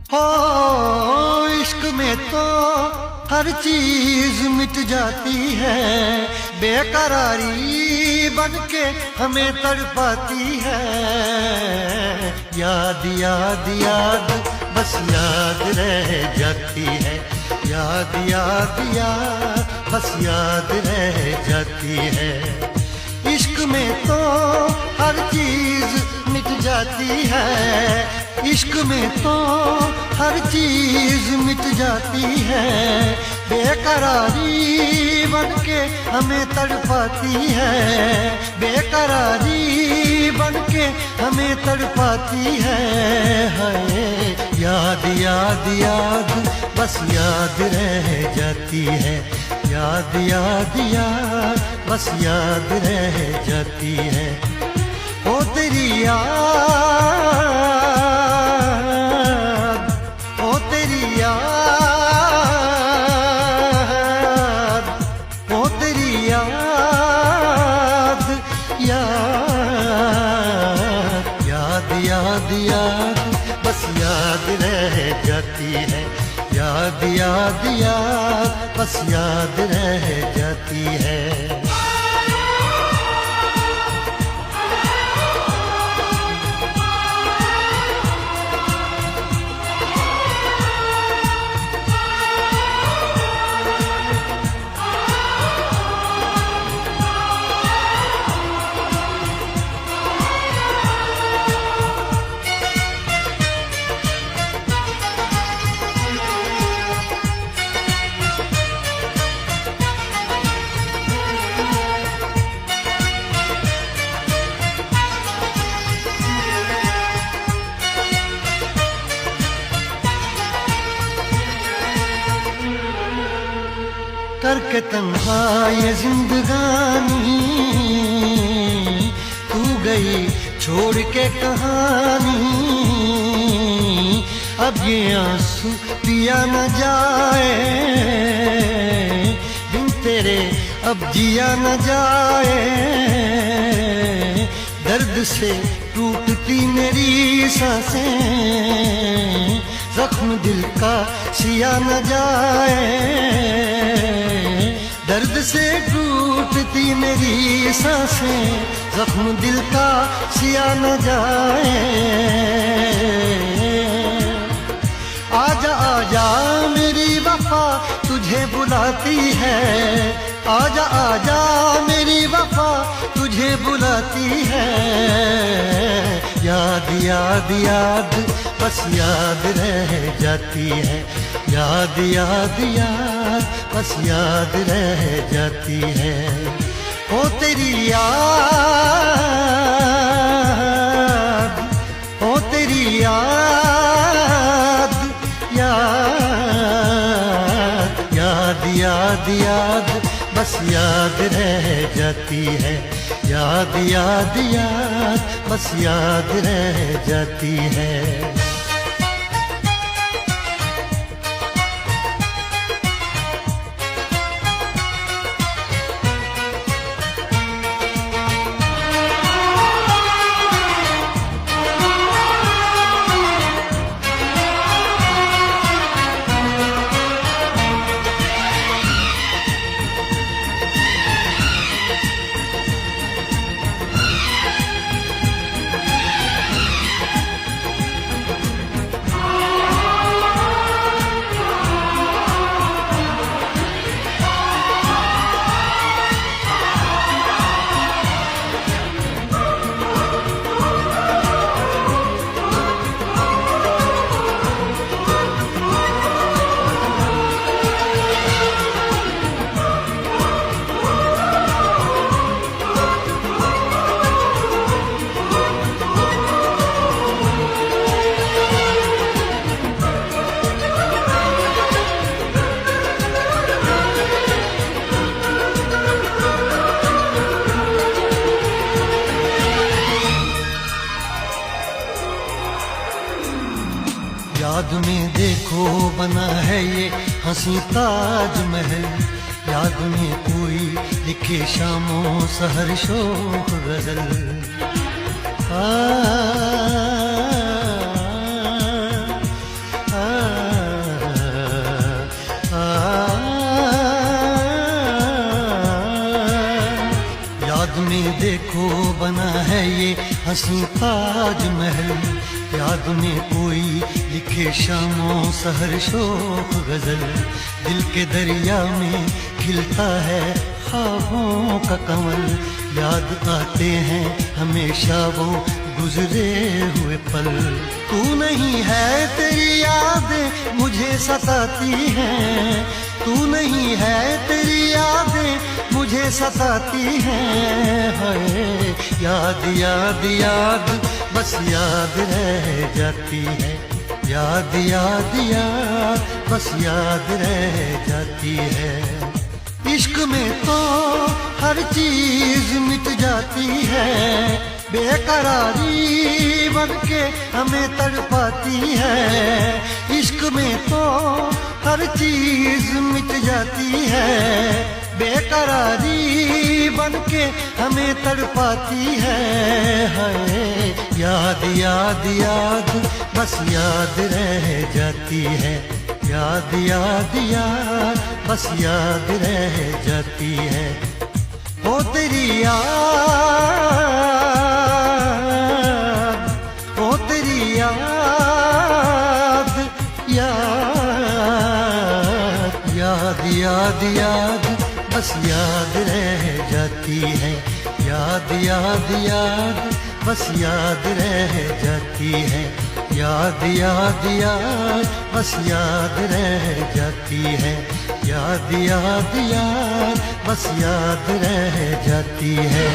हो इश्क में तो हर चीज मिट जाती है, बेकरारी बनके हमें तड़पाती है। याद याद याद बस याद रह जाती है, याद याद याद बस याद रह जाती है। इश्क में तो हर चीज मिट जाती है, इश्क में तो हर चीज मिट जाती है, बेकरारी बनके हमें तड़पाती है, बेकरारी बनके हमें तड़पाती है। हाय याद याद याद बस याद रह जाती है, याद याद याद बस याद रह जाती है। ओ तेरी याद, ओ तेरी याद, ओ तेरी याद, याद याद याद याद बस याद रह जाती है, याद याद याद बस याद रह जाती है। करके तन्हा ये जिंदगानी तू गई छोड़ के कहानी, अब ये आंसू पिया न जाए बिन तेरे, अब जिया न जाए। दर्द से टूटती मेरी सांसें, जख्म दिल का सिया न जाए, दर्द से टूटती मेरी सांसें, जख्म दिल का सिया न जाए। आजा आजा मेरी वफा तुझे बुलाती है, आजा आजा मेरी वफा तुझे बुलाती है। याद याद याद बस याद रह जाती है, याद याद याद बस याद रह जाती है। ओ तेरी याद, ओ तेरी याद, याद याद याद याद बस याद रह जाती है, याद याद याद बस याद रह जाती है। याद में देखो बना है ये हंसी ताजमहल, याद में कोई लिखे शामों सहर शोक गजल। आ, आ, आ, देखो बना है ये हंसी ताजमहल, याद में कोई लिखे शामों सहर शोक गजल, दिल के दरिया में खिलता है ख्वाबों का कमल, याद आते हैं हमेशा वो गुजरे हुए पल। तू नहीं है तेरी यादें मुझे सताती हैं, तू नहीं है तेरी यादें मुझे सताती हैं, हाय याद याद याद बस याद रह जाती है, याद याद याद बस याद रह जाती है। इश्क में तो हर चीज मिट जाती है, बेकरारी बनके हमें तड़पाती है। इश्क में तो हर चीज मिट जाती है, बेकरारी बनके हमें तड़पाती है, हाय याद याद याद बस याद रह जाती है, याद याद याद बस याद रह जाती है। ओ तेरी याद, ओ तेरी याद, याद याद याद बस याद रह जाती है, याद याद याद बस याद रह जाती है, याद याद याद बस याद रह जाती है, याद याद याद बस याद रह जाती है।